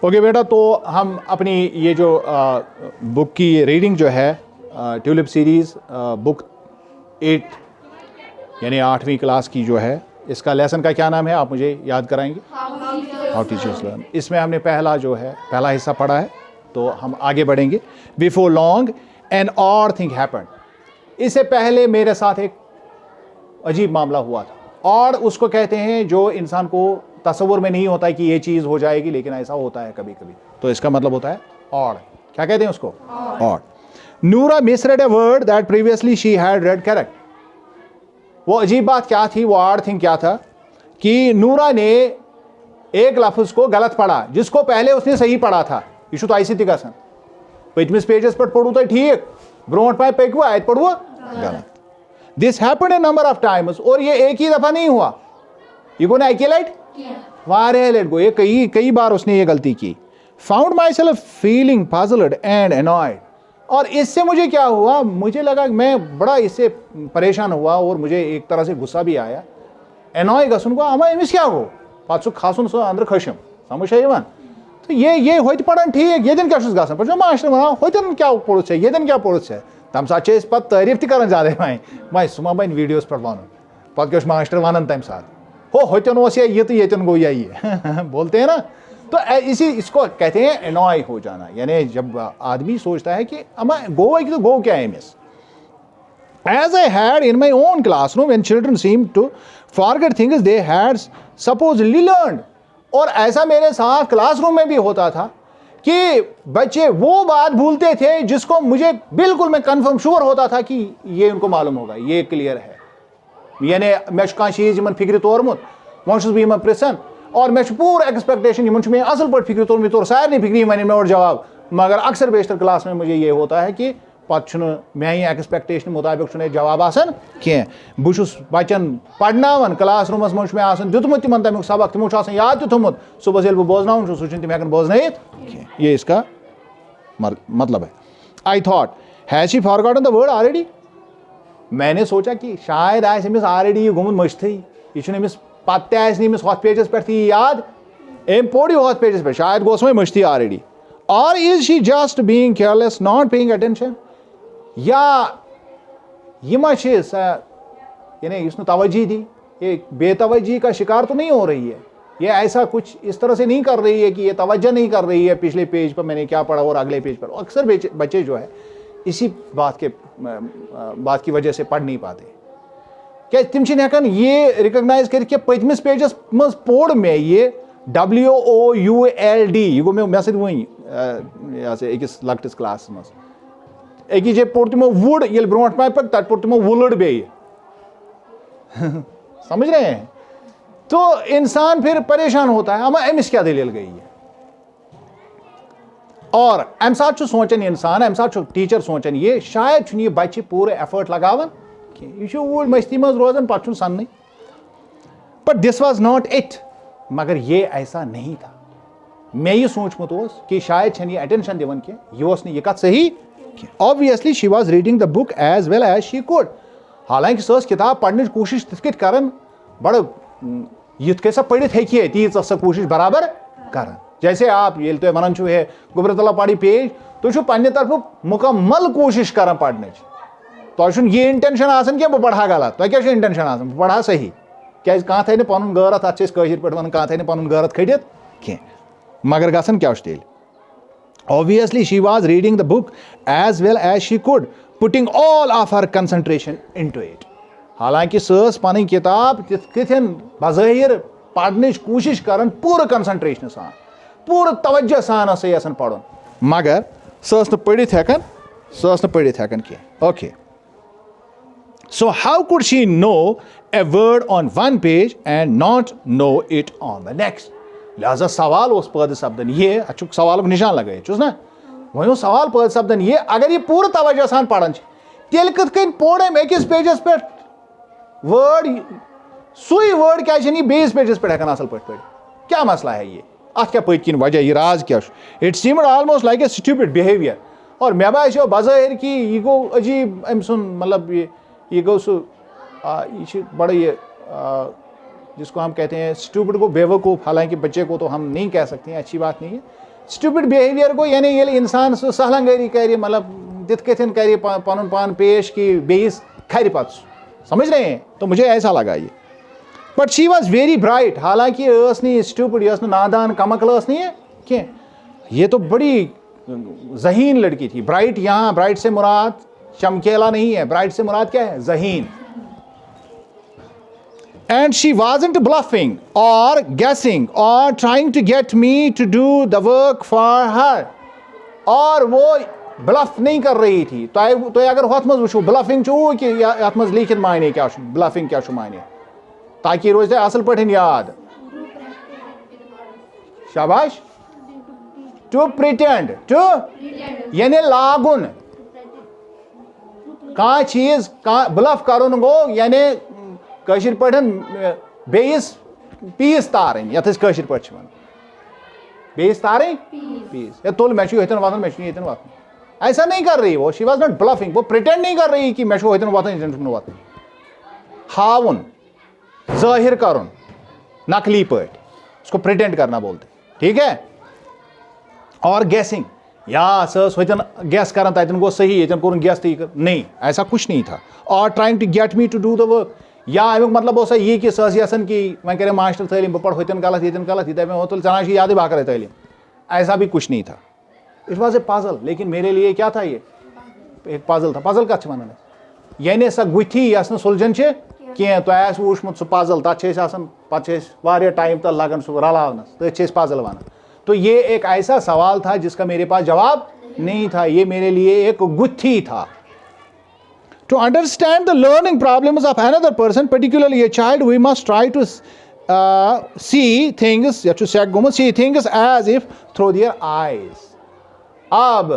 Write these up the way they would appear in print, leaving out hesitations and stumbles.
Okay बेटा, तो हम अपनी ये जो बुक की रीडिंग जो है, ट्यूलिप सीरीज़ बुक 8 यानी 8वीं क्लास की जो है, इसका लेसन का क्या नाम है, आप मुझे याद कराएंगे? How teachers learn. इसमें हमने पहला हिस्सा पढ़ा है, तो हम आगे बढ़ेंगे। बिफोर लॉन्ग एन और थिंग हैपेंड। इससे पहले मेरे साथ एक अजीब मामला हुआ था, और उसको कहते हैं जो इंसान को तस्वुर में नहीं होता है कि ये चीज़ हो जाएगी, लेकिन ऐसा होता है कभी कभी, तो इसका मतलब होता है ऑड। क्या कहते हैं उसको? ऑड। नूरा misread a word that previously she had read correct. वो अजीब बात क्या थी, वो ऑड थिंग क्या था कि नूरा ने एक लफ्ज को गलत पढ़ा जिसको पहले उसने सही पढ़ा था। यह तो ऐसी थी गसन पचमिस पेजस पर पढ़ू तो ठीक, ब्रोट पाए पकू आयत पढ़ू गलत। This happened A number of times, और ये एक ही दफा नहीं हुआ, ये गो ना एक लाइट वारे लेट गो, ये कई बार उसने ये गलती की। Found my self feeling puzzled and annoyed. और इससे मुझे क्या हुआ, मुझे लगा मैं बड़ा इससे परेशान हुआ और मुझे एक तरह से गुस्सा भी आया। एनॉय गसन गो अमा अमिस क्या गो पे खसन सो अंदर खशम समझ यवान। तो ये होत पढ़ान ठीक, ये दिन क्या गसन पे मास्टर वन होतन क्या पढ़ ये दिन क्या पढ़ तम सात पे तारीफ तक ज्यादा माए सुमा बन वीडियोस पर वन पे क्या मास्टर वन तम सात हो होतन ये तो येतन गो ये बोलते हैं ना। तो इसको कहते हैं एनॉय हो जाना, यानी जब आदमी सोचता है कि अमा गो है कि तो गो क्या है miss. As I had in my own classroom when children seemed to forget things they had supposedly learned। और ऐसा मेरे साथ क्लासरूम में भी होता था कि बच्चे वो बात भूलते थे जिसको मुझे बिल्कुल मैं कंफर्म श्योर होता था कि ये उनको मालूम होगा, ये क्लियर है। यानी मे चीज इन फिक्र तोरमुत वो प्रिसन, और मे पूरा एक्सपेक्टेशन इन असल पे फिक्र तोर तोर सारे फिक्री वन मे जवाब, मगर अक्सर बेशतर क्लास में मुझे ये होता है कि पे मे एक्सपेक्टेशन मुताबिक जवाब कह बहुत बचन पढ़न क्लास रूमस मे दुतमुत तिमन तमुक सबक तमो याद तो थोमुत सुबह ये बोजन सह तम हेन बोजन, ये इसका मतलब है। I thought has she forgotten the word already. मैंने सोचा कि शायद अमिस ऑलरेडी गुमुत मश्त, यह अमिस पे हथ पेजस पे याद, एम पोड़ हथ पेजस पे, शायद गोस वह मश्ती ऑलरेडी। और is she just being careless not paying attention, या यानी इसने तवज्जी दी, ये बेतवज्जी का शिकार तो नहीं हो रही है, ये ऐसा कुछ इस तरह से नहीं कर रही है कि ये तवज्जो नहीं कर रही है पिछले पेज पर मैंने क्या पढ़ा और अगले पेज पर। अक्सर बच्चे जो है इसी बात की वजह से पढ़ नहीं पाते। क्या तम हेकान ये रिकग्नाइज कर पतमिस पेजस मज पोड़ में ये WOULD, यह गो मे सत वही अकिस लकटिस क्लास मज अकिस जे पोड़ तमो वुड ये ब्रो पाए पे तट पोड़ तमो वुलड बे समझ रहे हैं। तो इंसान फिर परेशान होता है, अमा अमिस क्या दलील गई है। और अम सात सोचन इंसान, अम सात टीचर सोचन ये शायद ये बच्चे पूरे एफर्ट लगावन, यह ऊल मस्ती मज रोजान पे सन। But this was not it, मगर ये ऐसा नहीं था। मैं ये सोचमुत कि शायद ये अटेंशन दिवन कह यह कत सही। Obviously she was reading the book as well as she could. हालांकि सह किताब पढ़ने कोशिश तिथ कर बड़ युथ सा पढ़ित हे तीज सा कोशिश बराबर कर। जैसे आप ये तो वन है गुबरतला पढ़ी पेज, तुम पे तरफ मुकम्मल कोशिश कर पढ़ने, तुम ये इंटेंशन आसन कि बह पढ़ा गलत, तुम क्या इंटेंशन आसन बह पढ़ा सही, क्या कह थे पन गैरत अत पे वन कह थे पन गैरत खड़ित कह, मगर गसन क्या तेल। Obviously she was reading the book as well as she could, putting all of her concentration into it। हालांकि सह पन किताब तिथन बज़ाहिर पढ़ने कोशिश कर पूरा कंसंट्रेशन सान, पूरा तवज्जो सान यसन पढ़न, मगर सह पढ़ित हेकन कह। Okay, so how could she know a word on one page and not know it on the next? लिहाजा सवाल उस पद सपदन ये अच्छु सवाल निशान लगे चुस ना वो सवाल पद सपदन ये अगर ये पूरा तवज्जो सान पढ़न तेल कत कन पोड़म अकिस पेजस पे वर्ड सुई वर्ड क्या बेस पेजस पे हेकान असल पे पढ़, क्या मसला है ये, अत क्या पत्किन वजह ये राज क्या। It seemed almost like a stupid behaviour. और मे बासो बज़ाहिर कि यह गो अजीब अम सुन मतलब ये गो सह बड़ा ये जिसको हम कहते हैं स्टूपिड को बेवकूफ़, हालांकि बच्चे को तो हम नहीं कह सकते हैं, अच्छी बात नहीं है, स्टूपिड बिहेवियर गो यानी ये इंसान सह सहलंगरी कर मतलब तिथ कथन कर पन पान पेश कि बेस खर पत समझ रहे हैं, तो मुझे ऐसा लगा ये। But she was very bright, हालांकि नहीं स्टूपिड, यह नादान कमकल नहीं क्या, ये तो बड़ी जहीन लड़की थी। ब्राइट यहाँ ब्राइट से मुराद चमकेला नहीं है, ब्राइट से मुराद क्या है, जहीन। And she wasn't bluffing or guessing or trying to get me to do the work for her. और वो ब्लफ नहीं कर रही थी। तो अगर होत मज वुचो ब्लफिंग चो कि यात मज लिखित मायने क्या ब्लफिंग क्या मायने, ताकि रोज असल पठन याद। शाबाश। टू प्रिटेंड, टू यानी लागुन कह चीज ब्लफ करुन गो यानी कशिर पठन बेस पीस तारन, यथ कशिर पठ वन बेस तारन पीस, या तुल मे यतन वातन मे यतन वातन, ऐसा नहीं कर रही वो। शी वाज नॉट ब्लफिंग, वो प्रिटेंड नहीं कर रही कि मे यतन वातन यतन वातन, हावन जाहिर करुन नकली पट, उसको प्रिटेंड करना बोलते, ठीक है। और गैसिंग, या सतन गैस कर तन गो सही यतन कोर गैस तो नहीं, ऐसा कुछ नहीं था। और trying to get me to do the work, या अमुक मतलब ओसा ये कि ससन कि वह करे मास्टर तलीम बह पढ़ होतन गलत यतन गलत ये मे तुल चना याद बह करे तलीम, ऐसा भी कुछ नहीं था। इट वॉज ए पजल, लेकिन मेरे लिए क्या था, ये एक पजल था। पजल कत वन यानी सह गुथी यस सुलझन कह तुम वुचमुत सह पजल, तथा पे टाइम तक लगन सह रलावनस, तथ पजल वन। तो ये एक ऐसा सवाल था जिसका मेरे पास जवाब नहीं था, ये मेरे लिए एक गुत्थी था। To understand the learning problems of another person, particularly a child, we must try to see things, see things as if through their eyes. अब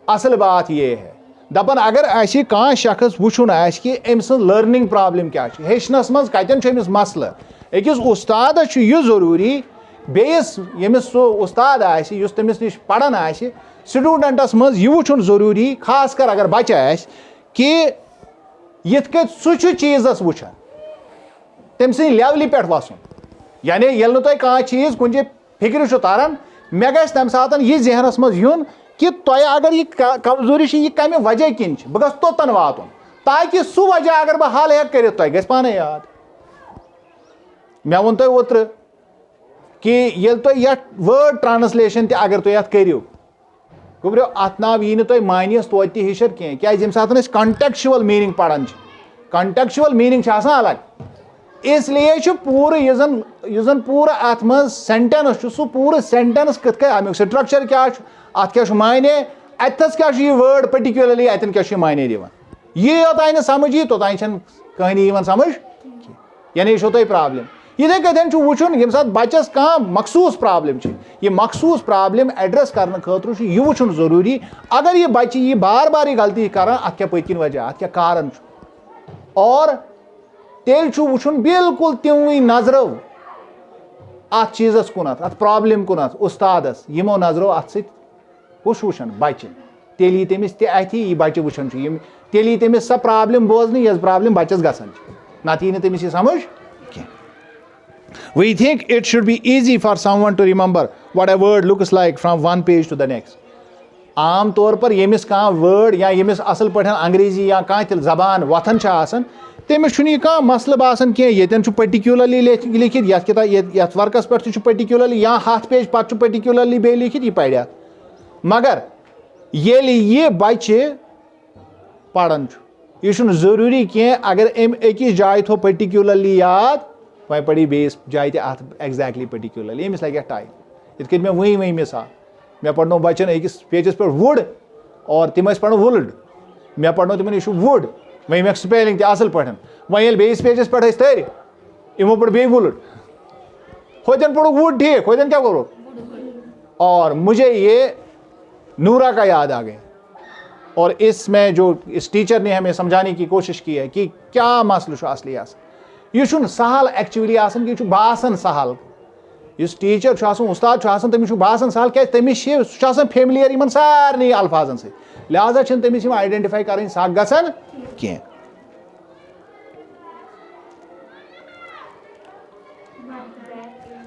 असल बात ये है, दपन अगर ऐसी कह शख्स वुचुन कि अम सं लर्निंग प्रॉब्लम क्या हेचनस मज कतन मसल, अकिस उस्ताद यह जरूरी बेस यमिस सो उस्ताद आस तमिस निश पढ़ान आस स्टूडेंटस मज यह वुचुन जरूरी, खास कर अगर बच्चे आस कि यथ कत सह चीजस वुचान तम सी लेवल पे वसन, यानी ये कह चीज कुछ फिक्र तारान मे गि तम सात यह जहनस मज यून कि तुम अगर यह कमजोरी यह कम वजह किन बह गस तोतन वातुन, ताकि सह वजह अगर बह हल हेक कर तुम पाने याद। मे वोन तुम ओत्र कि ये तुम ये वर्ड ट्रांसलेशन अगर तुम अत करो गुब्रो अत नाव यी तुम मानियस तो हेचर कह क्या सात कंटेक्चुअल मीनिंग पढ़ान, कंटेक्चुअल मीनिंग अलग, इसलिए पूरे यन पूरा अत मज सेंटेंस सह पूरे सेंटेंस कत अमुक स्ट्रक्चर क्या अत क्या मायने, अतस क्या यह वर्ड पर्टिकुलरली अतन क्या मायने दिवान, ये योतान न समझ यी तोतान कहानी समझ, यानी यह तुम प्रॉब्लम। इथे कथन वुचुन ये सात बच्चस कह मखसूस प्रॉब्लम, यह मखसूस प्रॉब्लम एड्रेस करने खतर यह वुचुन जरूरी। अगर यह बच्चे यह बार बार यह गलती कर अत क्या पत्किन वजह, अत क्या कारण, और तेल वुचुन बिल्कुल तिमवी नजरो अत चीजस कुन अत प्रॉब्लम कुन उस्तादस यमो नजरो अत सुश वुचन बच्चे, तेल तमिस अथी यह बच्चे वुचन तेल तमिस सह प्रॉब्लम बोजन यह प्रॉब्लम बच्चस गसान, नत यी तमिस यह समझ। We think it should be easy for someone to remember what a word looks like from one page to the next. आम तौर पर यमिस कह वर्ड या यमिस असल पठन अंग्रेजी या कह तिल जबान वथन तमिस कह मसल बासान कह ये पर्टिकुलरली लिखित ये वर्कस पे पर्टिकुलरली या 7 पेज पे पर्टिकुलरली बे लिखित यह पढ़, मगर ये बच्चे पढ़ान यह जरूरी कह अगर अकिस जाए थो पर्टिकुलरली याद वह पढ़ी बेस जाए अत एग्जैक्टली पर्टिकुलरली अमिस लगे टाइम। इत मैं वही मिसाल मे पढ़ो बच्चन अकिस पेजस पे वुड और तिम पढ़ वुल्ड, मे पढ़ो तिम यह वुड वही मे स्पेलिंग असल पे, वह बेस पेजस पे तर यमो पढ़ बे वुल्ड, होतन पढ़ो वुड ठीक, होतन क्या करो। और मुझे ये नूरा का याद आ गया, और इसमें जो इस टीचर ने हमें समझाने की कोशिश की है कि क्या मसला असली यह सहल एक्चुअली कि बासान सहल, इस टीचर उस्ताद तमिस बासान सहल क्या तमिस सह फेमिलियर इन सारे अल्फाजन से, लिहाजा तमिस आइडेंटिफाई कर सख गसान कह।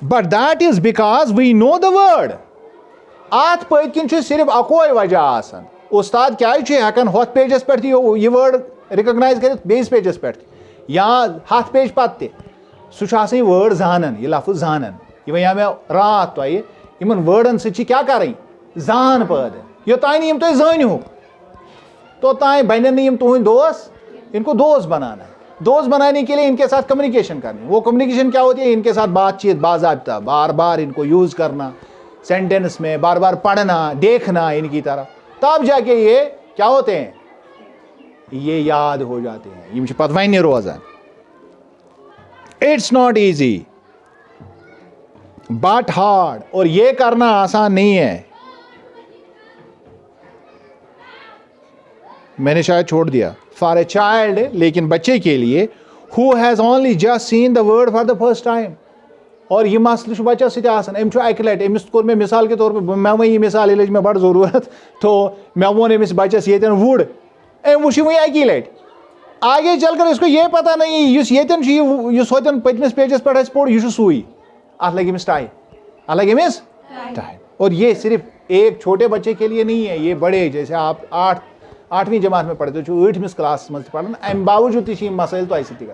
But that is because we know the word. अत पत्किन सिर्फ अकोई वजह आसान उस्ताद क्या हेकान होथ पेजस पे यह वर्ड रिकॉग्नाइज कर बेस पेजस पे या हथ पेज पत्ते सह वर्ड जानन यह लफ्ज जानन यह वनिया मे रात तुम वर्डन सह क्या कर जान पैदा योतान यम तुम जानू तोतान बन तुहद दोस्त इनको दोस्त बनाना है दोस्त बनाने के लिए इनके साथ कम्युनिकेशन करनी वो कम्युनिकेशन क्या होती है इनके साथ बातचीत बाज़ाब्ता बार बार इनको यूज़ करना सेंटेंस में बार बार पढ़ना देखना इनकी तरह तब जाके ये क्या होते हैं ये याद हो जाते हैं ये पत वन रोजान it's not easy but hard और ये करना आसान नहीं है मैंने शायद छोड़ दिया फॉर ए चाइल्ड लेकिन बच्चे के लिए who has only just seen the word for the first time और यह मसल बच्चस अम्स अक लट अमिस कोर मे मिसाल के तौर पर मे वही मिसाल लज मे बड़ जरूरत तो मे वो अमिस बच्चस ये वुड अम वो वही अकी लट आगे चलकर इसको ये पता नहीं इस होतन पतमिस पेजस पे पोड़ यह सुई अत लगे अमिस टाइम अत लगे अमिस टाइम और ये सिर्फ एक छोटे बच्चे के लिए नहीं है ये बड़े जैसे आप 8वीं जमात में पढ़ते 8मिस क्लास मज पढ़ान अम बावजूद तम मसाइल तो सत्य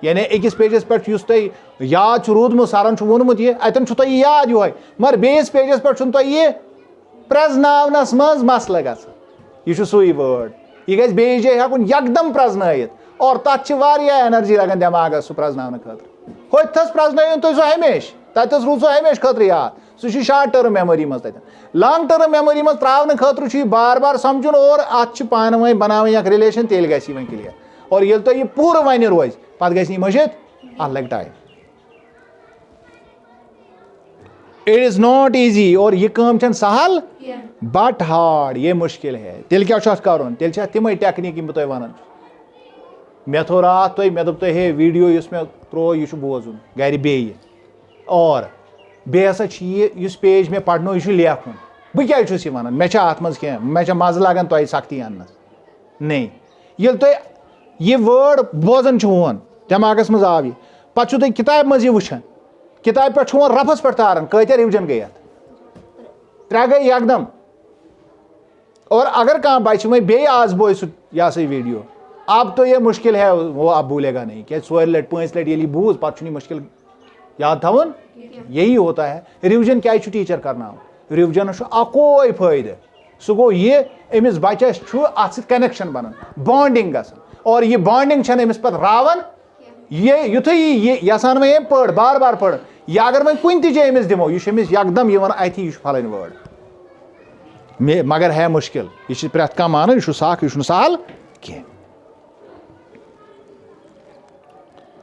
यानी अकिस पेजस पे तुम याद रूदमुत सरन वोनमुत यह अतन तुम याद ये मगर बेस पेजस पे तुम यह प्रजनावनस मज मसल ग यह सुई वर्ड यह गि बेस जाए हेकुन यकदम प्रजन और तथ एनर्जी लगन दिमागस सह प्रजन खतर होथस प्रजन तुम सह हमेश तथस रूद सह हमेश खतर याद सह शॉर्ट टर्म मेमोरी मज लॉन्ग टर्म मेमोरी मज त्रावन खतर बार बार समझुन और अत पान वन बनावन रिलेशन तेल गि क्लियर और ये तो यह पूरा वन रोज पत गि मजिद अत लग time it is not easy और यह काम सहल बट हार्ड ये मुश्किल है तेल क्या कर तेल तम टेक्निक बह तुम वन मे थो रात मे दोप हे वीडियो इस मे त्रो यह बोजुन गर बे और बे हसा पेज मे पढ़नो यह लेखुन बह क्या वन मे अत मज क्या मे मज लगन तुम सख्ती अन्न नहीं ये तुम यह वर्ड बोजन वन दिमागस मज आव पे तुम किताब मज वुचान किताब पे वो रफस पे तारन कत्या रिविजन गई 3 गई एकदम और अगर कह बच्चे वही बे आज बोए यह सा वीडियो अब तो यह मुश्किल है वो अब भूलेगा नहीं क्या 4 लट 5 लट ये बूझ पे मुश्किल याद थवन यही होता है रिविजन क्या टीचर करना रिविजन अकोई फायदे सह गो ये अमिस बच्चस अत कनेक्शन बनान बॉन्डिंग गसन और यह बॉन्डिंग अमिस पे रावन ये युथ यसान मे पढ़ बार बार पढ़ या अगर वह कुन जाए अमिस दिमो यह अमिस यकदम यह अथी यह फलन वर्ड मगर है मुश्किल यह प्रेत कह मान यह साख यह सहल कह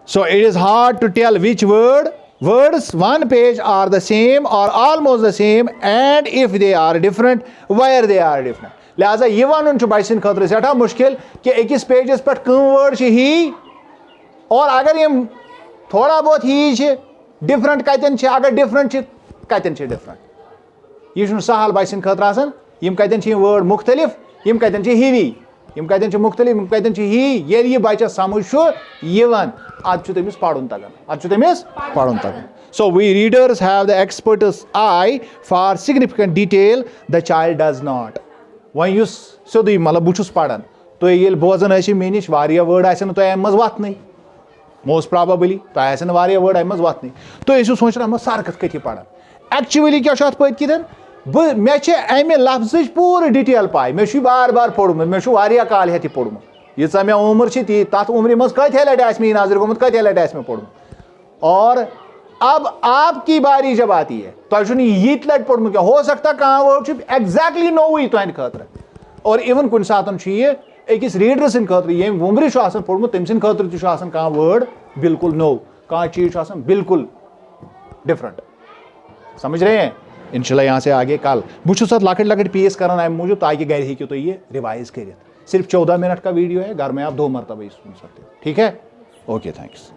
so it is hard to tell which words one page are the same or almost the same and if they are different where they are different लिहाजा यह वन बच्चन खतर सठा मुश्किल कि अकिस पेजस पे कम वर्ड ही और अगर यम थोड़ा बहुत ही डिफरेंट कतन अगर डिफरेंट कतन डिफरेंट यह सहल बच्चन खतर आसान यम कतन वर्ड मुख्तलिफ यम कतन हिवी यम कतन मुख्तलिफ यम कतन ही ये यह बच्चस समझ यवन अत तमिस पढ़ुन तगन अत तमिस पढ़ुन तगन so we readers have the expert's eye for significant detail the child does not वन युस सोदुई मतलब बुछुस पढ़ान तो ये बोजन मे नश वारिया वर्ड आसन तो अम मज वतन मोस्ट प्रोबेबली तो आसन वारिया वर्ड अम मज वतन तो ये सोचना सर कथ पढ़ान एक्चुअली क्या अत पन मे अमे लफ्ज पूरी डिटेल पाई मे बार बार पोड़मुत मे वारिया काल हेत पोड़मुत यीचा मे उम्र तथ उम्र मज कत्या लट मे नजर गोमुत कत्या लट मे पोड़मुत और अब आपकी बारी जब आती है तुम यीत लट पोड़मुत हो सकता कह वर्ड एग्जैक्टली नोवुई तुंद खतर और इवन कुन सात अकिस रीडर सद खतर ये उम्र पोड़मुत तम सद खतर कह वर्ड बिल्कुल नो कह चीज बिल्कुल डिफरेंट समझ रहे हैं इंशाल्लाह यहाँ से आगे कल बहुत लकट लकट पीस कर अमे मूजूब ताकि घर हेकू तुम ये रिवाइज कर सिर्फ 14 मिनट का वीडियो है घर में आप 2 मरतबा सुन सकते हो ठीक है ओके थैंक्स